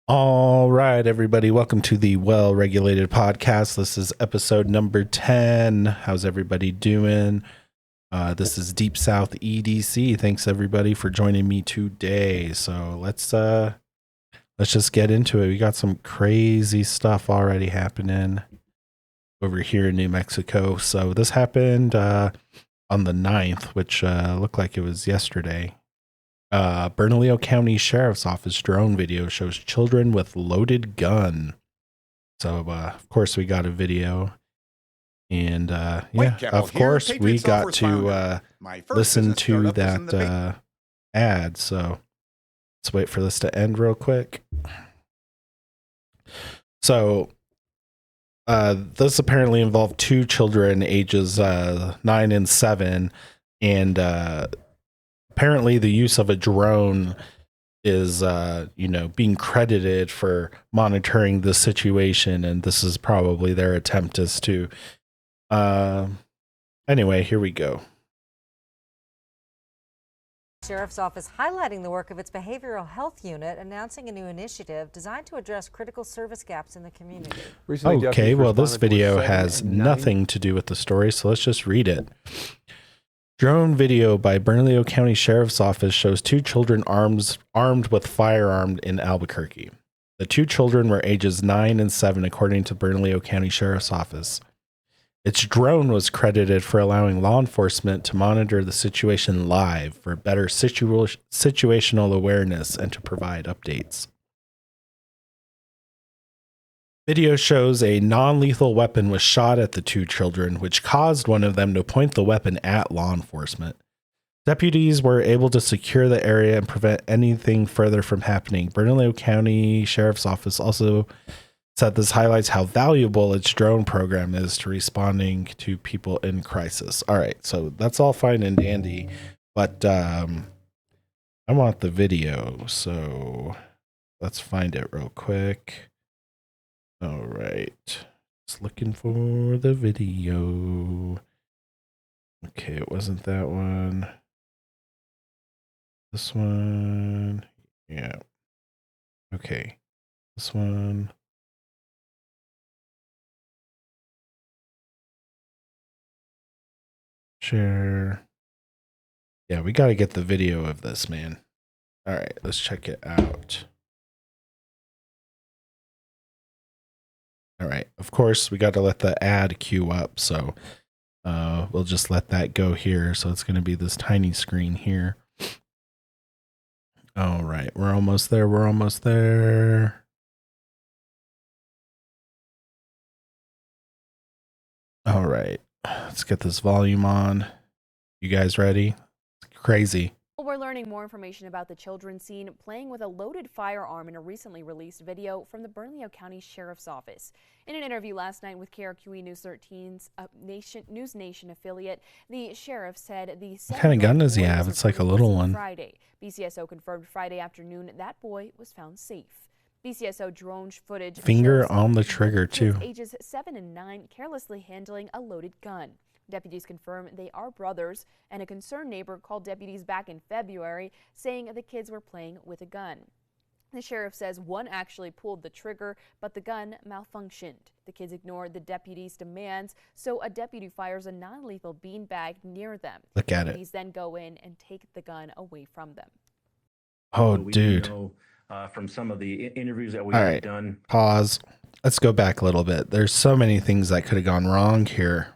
All right, everybody. Welcome to the Well Regulated Podcast. This is episode number 10. How's everybody doing? This is Deep South EDC. Thanks everybody for joining me today. So let's just get into it. We got some crazy stuff already happening over here in New Mexico. So this happened on the 9th, which looked like it was yesterday. Bernalillo County Sheriff's Office drone video shows children with loaded gun. So, of course, we got a video. And, of course, we got to listen to that ad. So, let's wait for this to end real quick. So, this apparently involved two children, ages 9 and 7. And, apparently the use of a drone is, being credited for monitoring the situation. And this is probably their attempt as to, anyway, here we go. Sheriff's Office highlighting the work of its behavioral health unit, announcing a new initiative designed to address critical service gaps in the community. Okay, well, this video has nothing to do with the story, so let's just read it. Drone video by Bernalillo County Sheriff's Office shows two children armed with firearms in Albuquerque. The two children were ages 9 and 7, according to Bernalillo County Sheriff's Office. Its drone was credited for allowing law enforcement to monitor the situation live for better situational awareness and to provide updates. Video shows a non-lethal weapon was shot at the two children, which caused one of them to point the weapon at law enforcement. Deputies were able to secure the area and prevent anything further from happening. Bernalillo County Sheriff's Office also said this highlights how valuable its drone program is to responding to people in crisis. All right, so that's all fine and dandy, but I want the video, so let's find it real quick. All right, just looking for the video. Okay, it wasn't that one. This one. Yeah. Okay, this one. Share. Yeah, we got to get the video of this, man. All right, let's check it out. All right, of course, we got to let the ad queue up, so we'll just let that go here. So it's going to be this tiny screen here. All right, we're almost there. We're almost there. All right, let's get this volume on. You guys ready? It's crazy. We're learning more information about the children seen playing with a loaded firearm in a recently released video from the Bernalillo County Sheriff's Office. In an interview last night with KRQE News 13's News Nation affiliate, the sheriff said the what kind of gun does he have? It's like a little one. Friday. BCSO confirmed Friday afternoon that boy was found safe. BCSO drone footage. Finger on the trigger too. Ages 7 and 9 carelessly handling a loaded gun. Deputies confirm they are brothers, and a concerned neighbor called deputies back in February saying the kids were playing with a gun. The sheriff says one actually pulled the trigger, but the gun malfunctioned. The kids ignored the deputies' demands, so a deputy fires a non-lethal beanbag near them. Look at it. Deputies then go in and take the gun away from them. Oh, dude. From some of the interviews that we've done. Pause. Let's go back a little bit. There's so many things that could have gone wrong here.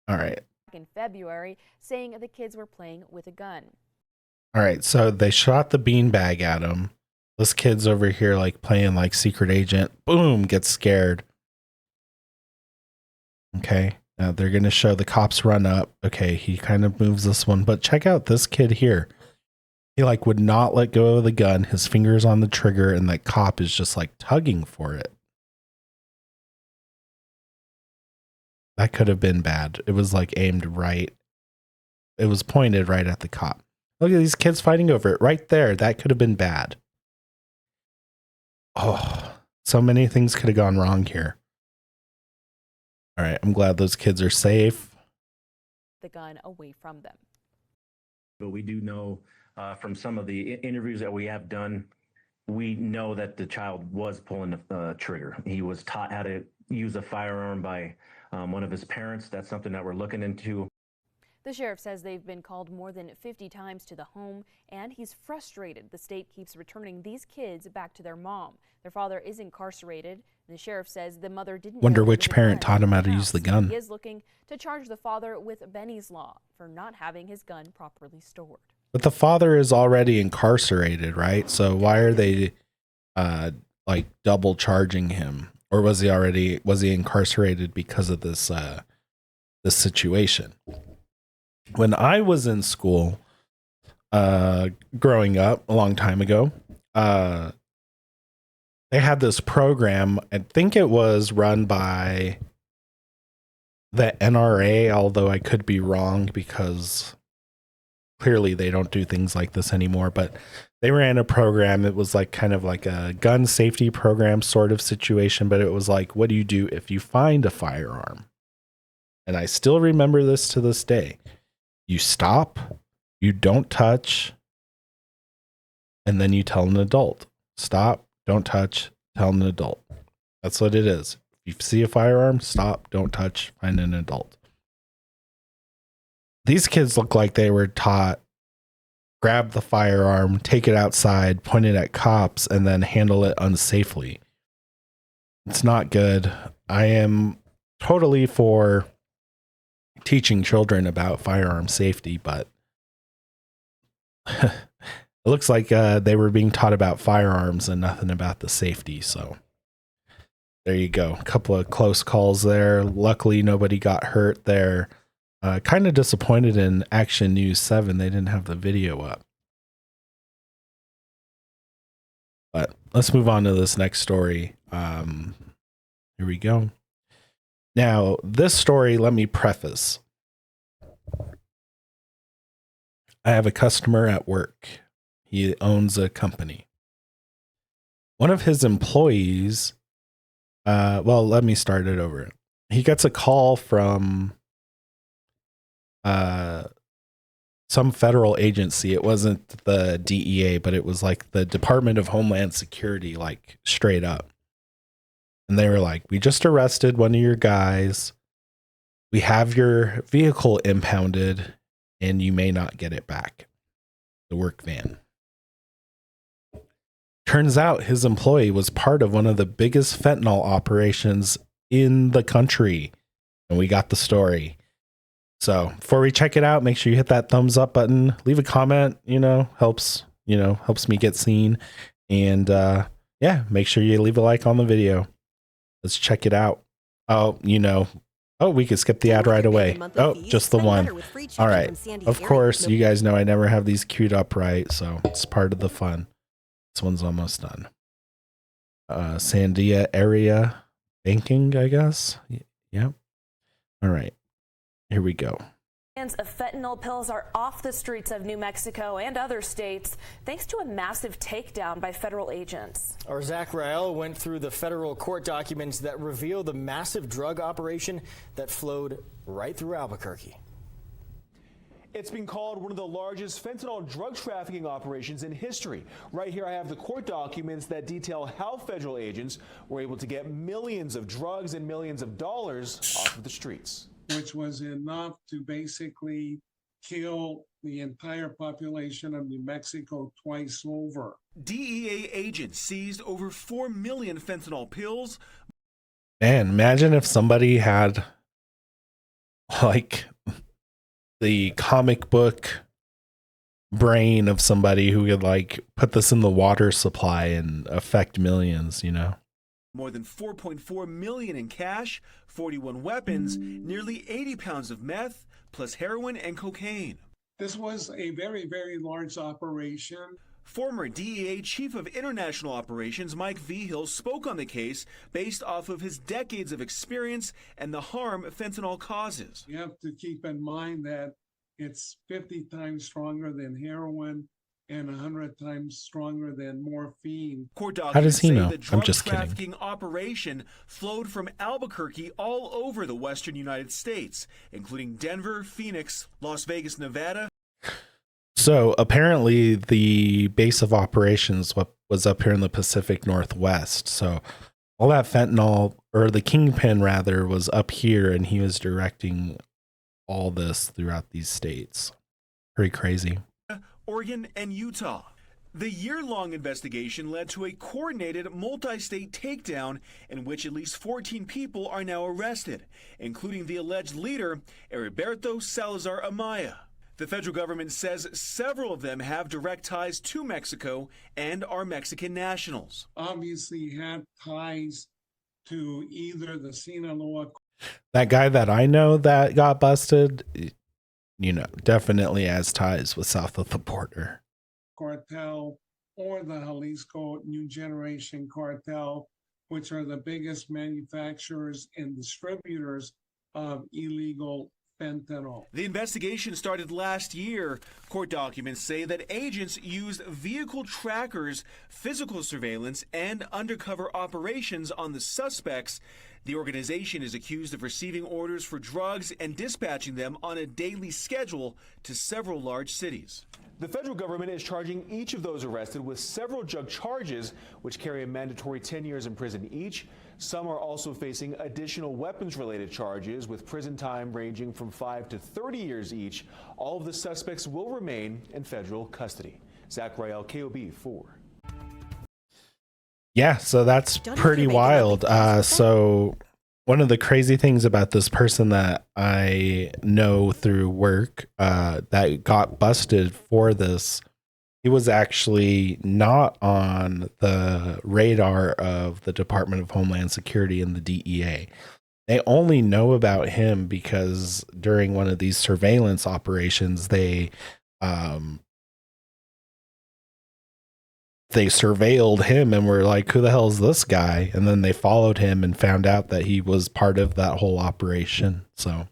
All right. In February, saying the kids were playing with a gun. All right. So they shot the beanbag at him. This kid's over here like playing like secret agent. Boom, gets scared. Okay. Now they're going to show the cops run up. Okay. He kind of moves this one, but check out this kid here. He like would not let go of the gun. His fingers on the trigger, and that cop is just like tugging for it. That could have been bad. It was like aimed right. It was pointed right at the cop. Look at these kids fighting over it right there. That could have been bad. Oh, so many things could have gone wrong here. All right. I'm glad those kids are safe. The gun away from them. But we do know From some of the interviews that we have done, we know that the child was pulling the trigger. He was taught how to use a firearm by one of his parents. That's something that we're looking into. The sheriff says they've been called more than 50 times to the home, and he's frustrated the state keeps returning these kids back to their mom. Their father is incarcerated. The sheriff says the mother didn't Wonder know which parent taught him how to use the gun. He is looking to charge the father with Benny's Law for not having his gun properly stored. But the father is already incarcerated, right? So why are they like double charging him? Or was he incarcerated because of this this situation? When I was in school, growing up a long time ago, they had this program. I think it was run by the NRA, although I could be wrong because clearly they don't do things like this anymore. But they ran a program. It was like kind of like a gun safety program sort of situation. But it was like, what do you do if you find a firearm? And I still remember this to this day. You stop, you don't touch, and then you tell an adult. Stop, don't touch, tell an adult. That's what it is. If you see a firearm, stop, don't touch, find an adult. These kids look like they were taught, grab the firearm, take it outside, point it at cops, and then handle it unsafely. It's not good. I am totally for teaching children about firearm safety, but it looks like they were being taught about firearms and nothing about the safety. So there you go. A couple of close calls there. Luckily, nobody got hurt there. Kind of disappointed in Action News 7. They didn't have the video up. But let's move on to this next story. Here we go. Now, this story, let me preface. I have a customer at work. He owns a company. One of his employees, let me start it over. He gets a call from some federal agency. It wasn't the DEA, but it was like the Department of Homeland Security, like straight up. And they were like, we just arrested one of your guys. We have your vehicle impounded and you may not get it back. The work van. Turns out his employee was part of one of the biggest fentanyl operations in the country. And we got the story. So before we check it out, make sure you hit that thumbs up button, leave a comment, helps me get seen. And make sure you leave a like on the video. Let's check it out. Oh, we could skip the ad right away. Oh, just the one. All right. Of course, you guys know I never have these queued up right, so it's part of the fun. This one's almost done. Sandia area banking, I guess. Yep. All right. Here we go. Of fentanyl pills are off the streets of New Mexico and other states thanks to a massive takedown by federal agents. Our Zach Rael went through the federal court documents that reveal the massive drug operation that flowed right through Albuquerque. It's been called one of the largest fentanyl drug trafficking operations in history. Right here I have the court documents that detail how federal agents were able to get millions of drugs and millions of dollars off of the streets. Which was enough to basically kill the entire population of New Mexico twice over. DEA agents seized over 4 million fentanyl pills. Man, imagine if somebody had like the comic book brain of somebody who could like put this in the water supply and affect millions, More than 4.4 million in cash, 41 weapons, nearly 80 pounds of meth, plus heroin and cocaine. This was a very, very large operation. Former DEA Chief of International Operations Mike Vigil spoke on the case based off of his decades of experience and the harm fentanyl causes. You have to keep in mind that it's 50 times stronger than heroin and 100 times stronger than morphine. Court How does he know? The drug I'm just trafficking kidding. operation flowed from Albuquerque all over the western United States, including Denver, Phoenix, Las Vegas, Nevada. So apparently the base of operations was up here in the Pacific Northwest. So all that fentanyl, or the kingpin rather, was up here, and he was directing all this throughout these states. Pretty crazy. Oregon, and Utah. The year-long investigation led to a coordinated multi-state takedown in which at least 14 people are now arrested, including the alleged leader, Heriberto Salazar Amaya. The federal government says several of them have direct ties to Mexico and are Mexican nationals. Obviously, he had ties to either the Sinaloa. That guy that I know that got busted, definitely has ties with south of the border. Cartel or the Jalisco New Generation Cartel, which are the biggest manufacturers and distributors of illegal fentanyl. The investigation started last year. Court documents say that agents used vehicle trackers, physical surveillance, and undercover operations on the suspects. The organization is accused of receiving orders for drugs and dispatching them on a daily schedule to several large cities. The federal government is charging each of those arrested with several drug charges, which carry a mandatory 10 years in prison each. Some are also facing additional weapons-related charges, with prison time ranging from 5 to 30 years each. All of the suspects will remain in federal custody. Zach Rael, KOB 4. Yeah, so that's pretty wild. So one of the crazy things about this person that I know through work that got busted for this, he was actually not on the radar of the Department of Homeland Security and the DEA. They only know about him because during one of these surveillance operations, they surveilled him and were like, who the hell is this guy? And then they followed him and found out that he was part of that whole operation. So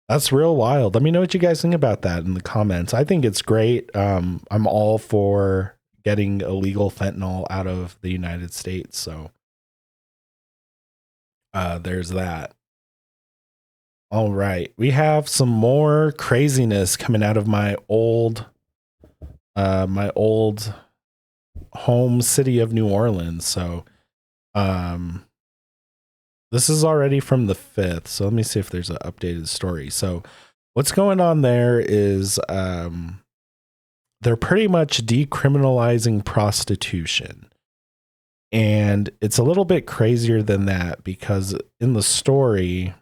that's real wild. Let me know what you guys think about that in the comments. I think it's great. I'm all for getting illegal fentanyl out of the United States. So there's that. All right. We have some more craziness coming out of my old home city of New Orleans. So this is already from the 5th. So let me see if there's an updated story. So what's going on there is they're pretty much decriminalizing prostitution. And it's a little bit crazier than that, because in the story,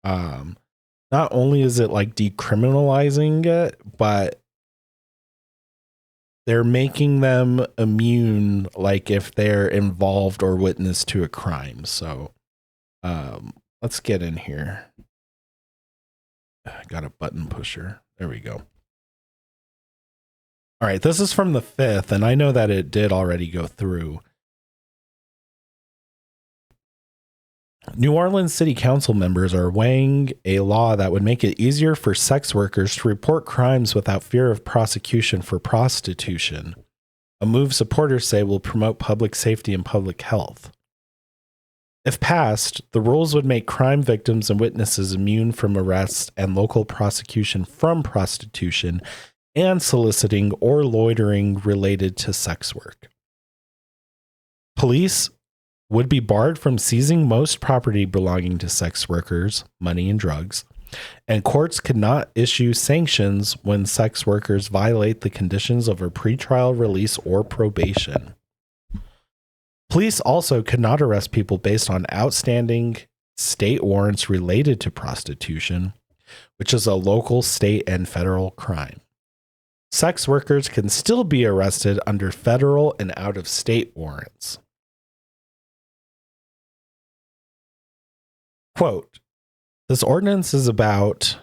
not only is it like decriminalizing it, but they're making them immune, like if they're involved or witness to a crime. So let's get in here. I got a button pusher. There we go. All right, this is from the 5th, and I know that it did already go through. New Orleans City Council members are weighing a law that would make it easier for sex workers to report crimes without fear of prosecution for prostitution, a move supporters say will promote public safety and public health. If passed, the rules would make crime victims and witnesses immune from arrest and local prosecution from prostitution and soliciting or loitering related to sex work. Police would be barred from seizing most property belonging to sex workers, money and drugs, and courts could not issue sanctions when sex workers violate the conditions of a pretrial release or probation. Police also could not arrest people based on outstanding state warrants related to prostitution, which is a local, state, and federal crime. Sex workers can still be arrested under federal and out-of-state warrants. Quote, this ordinance is about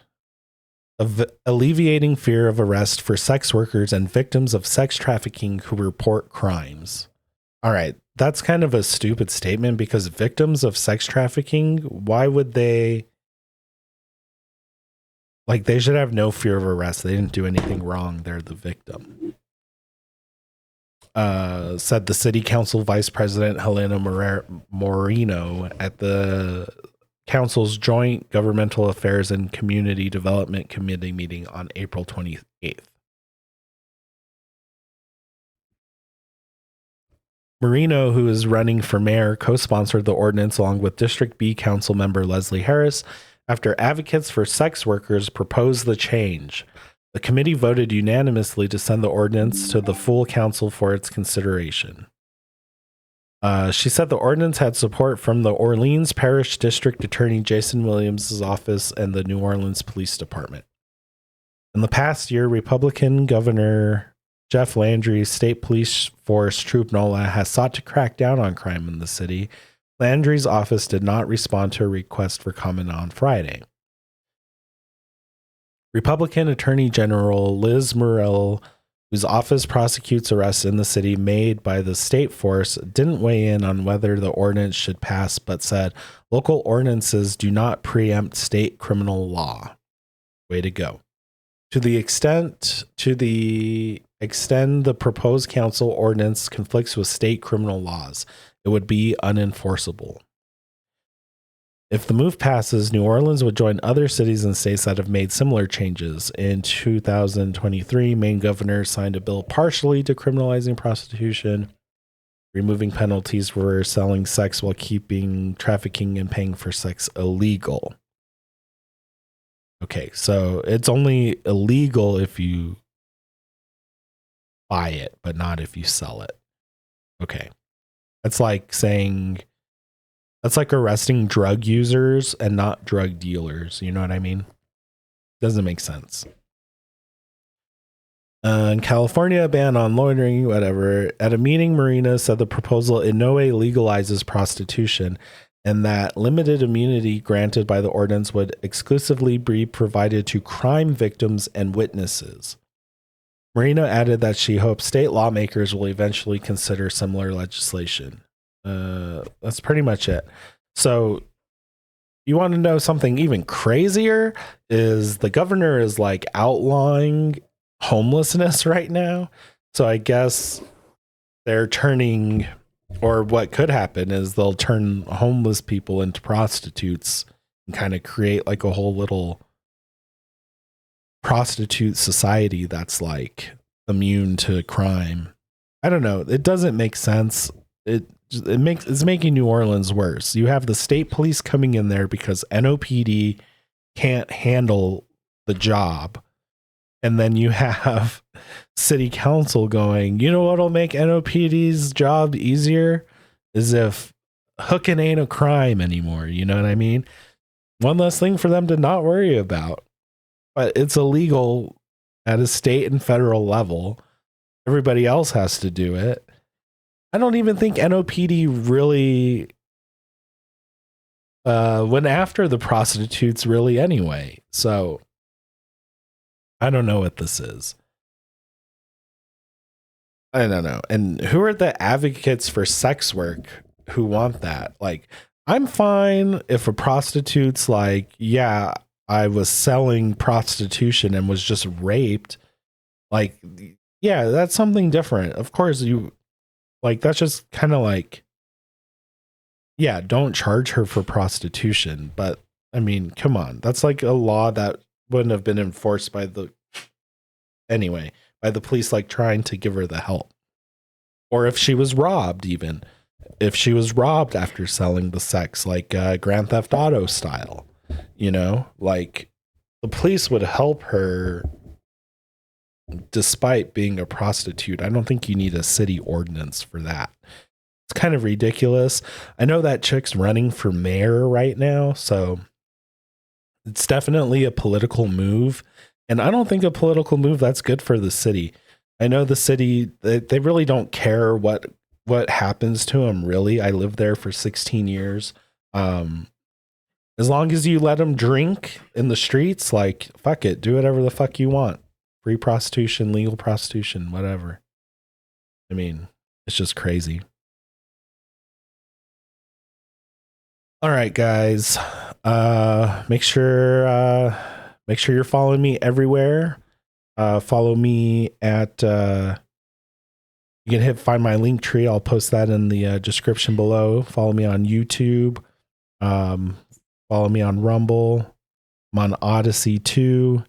alleviating fear of arrest for sex workers and victims of sex trafficking who report crimes. All right, that's kind of a stupid statement, because victims of sex trafficking, why would they? Like, they should have no fear of arrest. They didn't do anything wrong. They're the victim. Said the city council vice president Helena Moreno at the council's joint governmental affairs and community development committee meeting on April 28th. Marino, who is running for mayor, co-sponsored the ordinance along with District B Council member Leslie Harris after advocates for sex workers proposed the change. The committee voted unanimously to send the ordinance to the full council for its consideration. She said the ordinance had support from the Orleans Parish District Attorney Jason Williams' office and the New Orleans Police Department. In the past year, Republican Governor Jeff Landry's state police force Troop NOLA has sought to crack down on crime in the city. Landry's office did not respond to a request for comment on Friday. Republican Attorney General Liz Murrill, whose office prosecutes arrests in the city made by the state force, didn't weigh in on whether the ordinance should pass, but said local ordinances do not preempt state criminal law. Way to go. To the extent the proposed council ordinance conflicts with state criminal laws, it would be unenforceable. If the move passes, New Orleans would join other cities and states that have made similar changes. In 2023, Maine governor signed a bill partially decriminalizing prostitution, removing penalties for selling sex while keeping trafficking and paying for sex illegal. Okay, so it's only illegal if you buy it, but not if you sell it. Okay. That's like saying, that's like arresting drug users and not drug dealers. You know what I mean? Doesn't make sense. In California, a ban on loitering, whatever. At a meeting, Marina said the proposal in no way legalizes prostitution and that limited immunity granted by the ordinance would exclusively be provided to crime victims and witnesses. Marina added that she hopes state lawmakers will eventually consider similar legislation. That's pretty much it. So you want to know something even crazier? Is the governor is like outlawing homelessness right now. So I guess they're turning, or what could happen is they'll turn homeless people into prostitutes and kind of create like a whole little prostitute society that's like immune to crime. I don't know. It doesn't make sense. It's making New Orleans worse. You have the state police coming in there because NOPD can't handle the job. And then you have city council going, you know what'll make NOPD's job easier is if hooking ain't a crime anymore. You know what I mean? One less thing for them to not worry about. But it's illegal at a state and federal level. Everybody else has to do it. I don't even think NOPD really went after the prostitutes really anyway. So I don't know what this is. I don't know. And who are the advocates for sex work who want that? Like, I'm fine if a prostitute's like, yeah, I was selling prostitution and was just raped. Like, yeah, that's something different. Of course, you like, that's just kind of like, yeah, don't charge her for prostitution. But I mean, come on. That's like a law that wouldn't have been enforced by the police, like trying to give her the help. Or if she was robbed, even if she was robbed after selling the sex, like Grand Theft Auto style, you know, like the police would help her despite being a prostitute. I don't think you need a city ordinance for that. It's kind of ridiculous. I know that chick's running for mayor right now, so it's definitely a political move. And I don't think a political move that's good for the city. I know the city, they really don't care what happens to them, really. I lived there for 16 years. As long as you let them drink in the streets, like, fuck it, do whatever the fuck you want. Free prostitution, legal prostitution, whatever. I mean, it's just crazy. All right, guys. Make sure you're following me everywhere. Follow me at you can find my link tree. I'll post that in the description below. Follow me on YouTube. Follow me on Rumble. I'm on Odyssey too.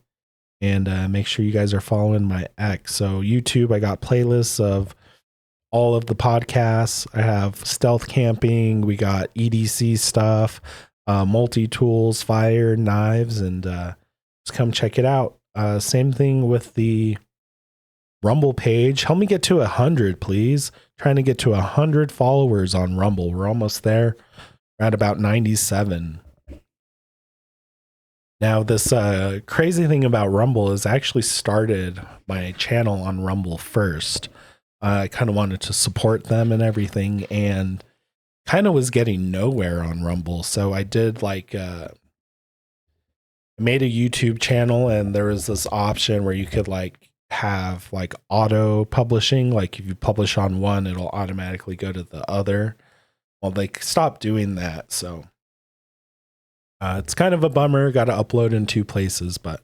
And make sure you guys are following my X. So YouTube, I got playlists of all of the podcasts. I have stealth camping. We got EDC stuff, multi-tools, fire, knives, and just come check it out. Same thing with the Rumble page. Help me get to 100, please. Trying to get to 100 followers on Rumble. We're almost there. We're at about 97. Now, this crazy thing about Rumble is I actually started my channel on Rumble first. I kind of wanted to support them and everything, and kind of was getting nowhere on Rumble. So I did like, made a YouTube channel, and there was this option where you could like have like auto publishing. Like if you publish on one, it'll automatically go to the other. Well, they stopped doing that. So it's kind of a bummer. Got to upload in 2 places, but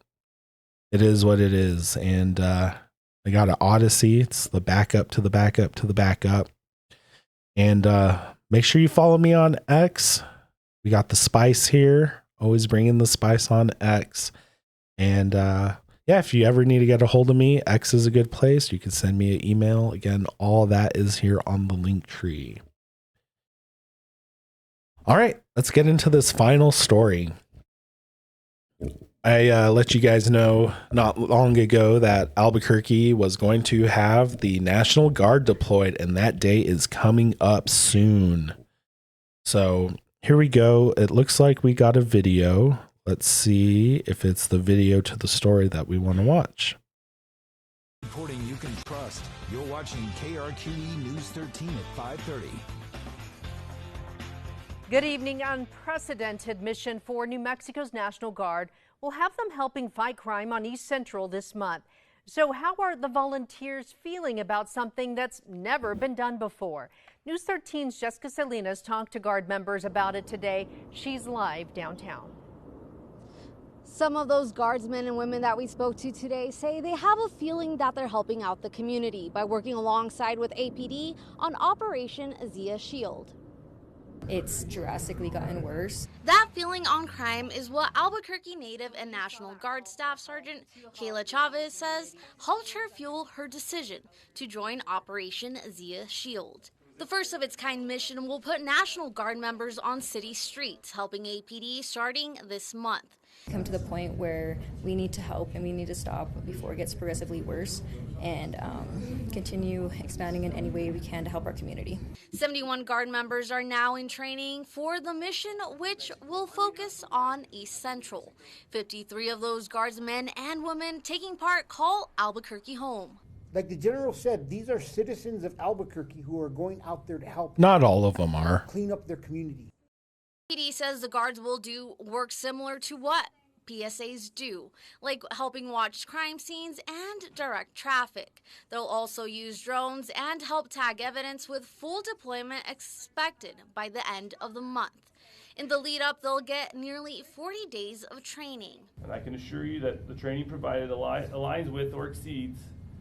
it is what it is. And I got an Odyssey. It's the backup to the backup to the backup. And make sure you follow me on X. We got the spice here. Always bringing the spice on X. And yeah, if you ever need to get a hold of me, X is a good place. You can send me an email. Again, all that is here on the link tree. All right, let's get into this final story. I let you guys know not long ago that Albuquerque was going to have the National Guard deployed, and that day is coming up soon. So here we go. It looks like we got a video. Let's see if it's the video to the story that we want to watch. Reporting you can trust. You're watching KRQE News 13 at 5:30. Good evening. Unprecedented mission for New Mexico's National Guard will have them helping fight crime on East Central this month. So how are the volunteers feeling about something that's never been done before? News 13's Jessica Salinas talked to Guard members about it today. She's live downtown. Some of those guardsmen and women that we spoke to today say they have a feeling that they're helping out the community by working alongside with APD on Operation Zia Shield. It's drastically gotten worse. That feeling on crime is what Albuquerque native and National Guard Staff Sergeant Kayla Chavez says helped her fuel her decision to join Operation Zia Shield. The first of its kind mission will put National Guard members on city streets, helping APD starting this month. Come to the point where we need to help and we need to stop before it gets progressively worse and continue expanding in any way we can to help our community. 71 Guard members are now in training for the mission, which will focus on East Central. 53 of those Guardsmen and women taking part call Albuquerque home. Like the general said, these are citizens of Albuquerque who are going out there to help. Not all of them are. Clean up their community. PD says the guards will do work similar to what PSAs do, like helping watch crime scenes and direct traffic. They'll also use drones and help tag evidence with full deployment expected by the end of the month. In the lead up, they'll get nearly 40 days of training. And I can assure you that the training provided aligns with or exceeds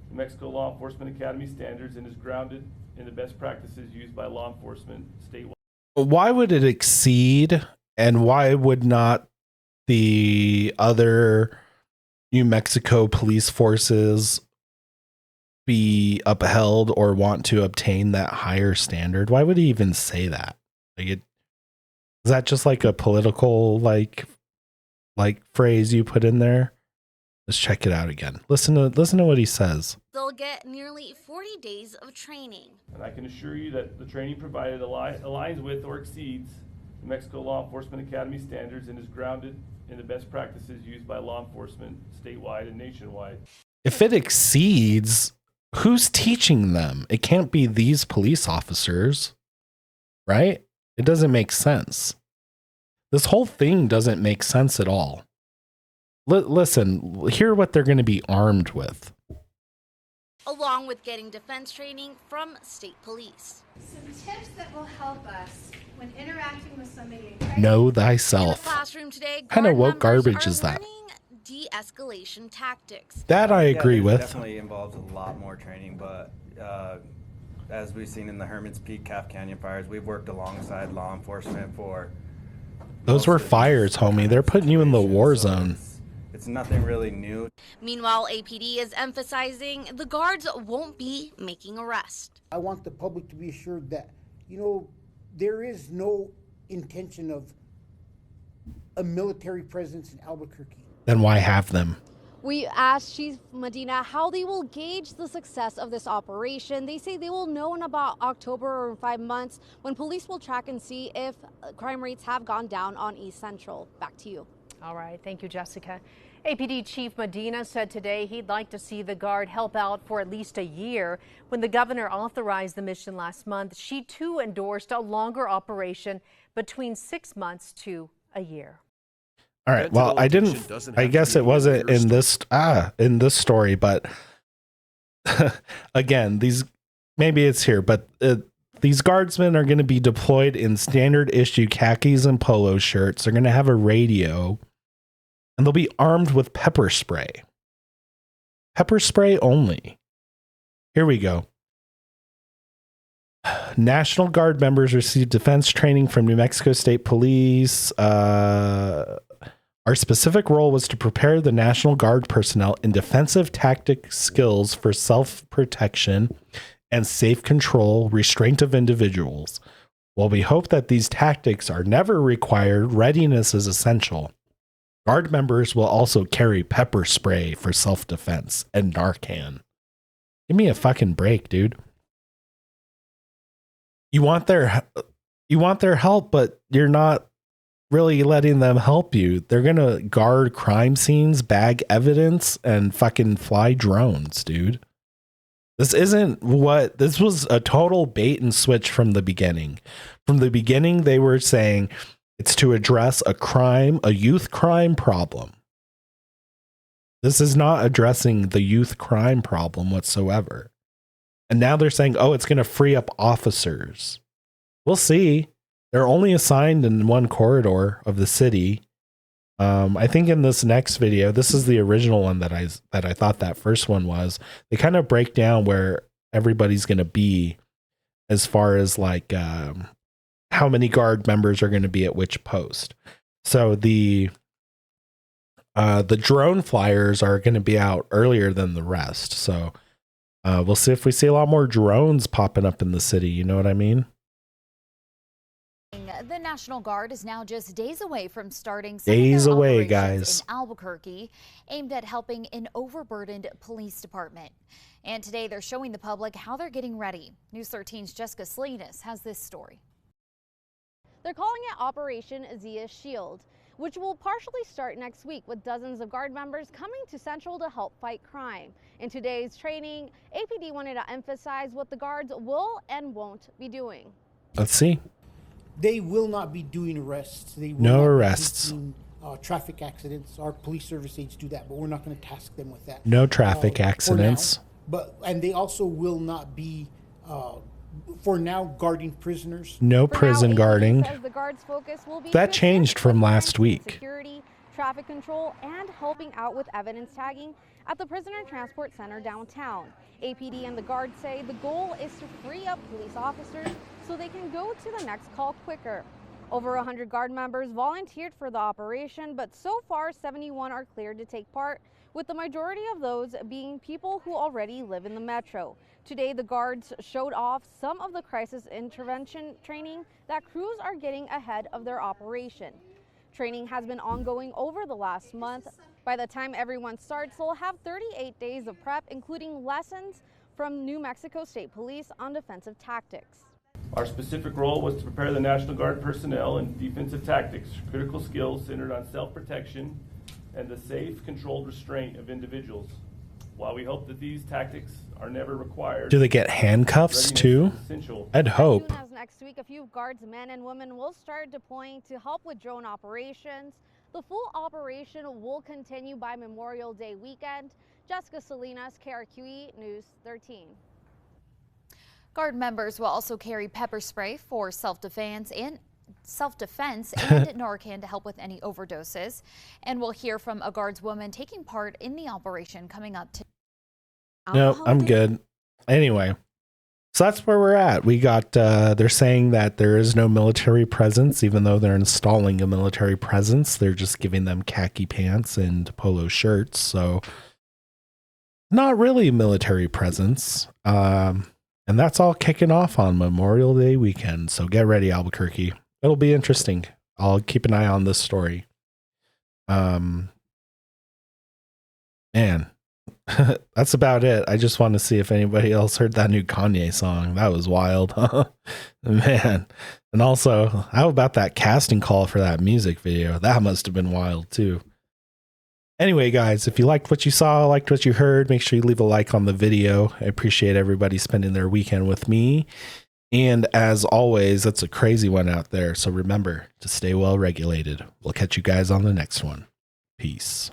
New Mexico Law Enforcement Academy standards and is grounded in the best practices used by law enforcement statewide. Why would it exceed, and why would not the other New Mexico police forces be upheld or want to obtain that higher standard? Why would he even say that? Is that just like a political like phrase you put in there? Let's check it out again. Listen to what he says. They'll get nearly 40 days of training. And I can assure you that the training provided aligns with or exceeds New Mexico Law Enforcement Academy standards and is grounded in the best practices used by law enforcement statewide and nationwide. If it exceeds, who's teaching them? It can't be these police officers, right? It doesn't make sense. This whole thing doesn't make sense at all. Listen, hear what they're going to be armed with. Along with getting defense training from state police. Some tips that will help us when interacting with somebody. Know thyself. In the classroom today, kind of what garbage is that? De-escalation tactics. That I agree with. Definitely involves a lot more training, but as we've seen in the Hermit's Peak Calf Canyon fires, we've worked alongside law enforcement for. Those were fires, homie. They're putting you in the war zone. It's nothing really new. Meanwhile, APD is emphasizing the guards won't be making arrests. I want the public to be assured that, you know, there is no intention of a military presence in Albuquerque. Then why have them? We asked Chief Medina how they will gauge the success of this operation. They say they will know in about October or in 5 months when police will track and see if crime rates have gone down on East Central. Back to you. All right. Thank you, Jessica. APD Chief Medina said today he'd like to see the Guard help out for at least a year. When the governor authorized the mission last month, she too endorsed a longer operation between 6 months to a year. All right. Well, I guess it wasn't in this story, but again, maybe it's here, but these guardsmen are going to be deployed in standard issue khakis and polo shirts. They're going to have a radio and they'll be armed with pepper spray. Pepper spray only. Here we go. National Guard members received defense training from New Mexico State Police. Our specific role was to prepare the National Guard personnel in defensive tactic skills for self-protection and safe control, restraint of individuals. While we hope that these tactics are never required, readiness is essential. Guard members will also carry pepper spray for self-defense and Narcan. Give me a fucking break, dude. You want their help, but you're not really letting them help you. They're gonna guard crime scenes, bag evidence, and fucking fly drones, dude. This was a total bait and switch from the beginning. From the beginning, they were saying it's to address a youth crime problem. This is not addressing the youth crime problem whatsoever. And now they're saying, oh, it's gonna free up officers. We'll see. They're only assigned in one corridor of the city. I think in this next video, this is the original one that I thought that first one was. They kind of break down where everybody's going to be as far as like how many guard members are going to be at which post. So the drone flyers are going to be out earlier than the rest. So we'll see if we see a lot more drones popping up in the city. You know what I mean? The National Guard is now just days away from starting days away, operations guys, in Albuquerque, aimed at helping an overburdened police department. And today they're showing the public how they're getting ready. News 13's Jessica Salinas has this story. They're calling it Operation Zia Shield, which will partially start next week with dozens of Guard members coming to Central to help fight crime. In today's training, APD wanted to emphasize what the Guards will and won't be doing. Let's see. They will not be doing arrests. They will no not arrests. Be taking, traffic accidents. Our police service aides do that, but we're not going to task them with that. No traffic accidents. And they also will not be, for now, guarding prisoners. No prison guarding. The Guards' focus will be that changed from last week. Security, traffic control, and helping out with evidence tagging at the Prisoner Transport Center downtown. APD and the Guards say the goal is to free up police officers so they can go to the next call quicker. Over 100 Guard members volunteered for the operation, but so far 71 are cleared to take part, with the majority of those being people who already live in the metro. Today, the Guards showed off some of the crisis intervention training that crews are getting ahead of their operation. Training has been ongoing over the last month. By the time everyone starts, they'll have 38 days of prep, including lessons from New Mexico State Police on defensive tactics. Our specific role was to prepare the National Guard personnel in defensive tactics, critical skills centered on self-protection and the safe, controlled restraint of individuals. While we hope that these tactics are never required. Do they get handcuffs too? I'd hope. As soon as next week, a few Guards, men and women, will start deploying to help with drone operations. The full operation will continue by Memorial Day weekend. Jessica Salinas, KRQE News 13. Guard members will also carry pepper spray for self-defense and Narcan to help with any overdoses. And we'll hear from a Guards woman taking part in the operation coming up today. No, I'm good. Anyway, So that's where we're at. We got, they're saying that there is no military presence, even though they're installing a military presence. They're just giving them khaki pants and polo shirts. So not really military presence. And that's all kicking off on Memorial Day weekend. So get ready, Albuquerque. It'll be interesting. I'll keep an eye on this story. Man, that's about it. I just want to see if anybody else heard that new Kanye song. That was wild. Man. And also, how about that casting call for that music video? That must have been wild too. Anyway, guys, if you liked what you saw, liked what you heard, make sure you leave a like on the video. I appreciate everybody spending their weekend with me. And as always, it's a crazy one out there. So remember to stay well regulated. We'll catch you guys on the next one. Peace.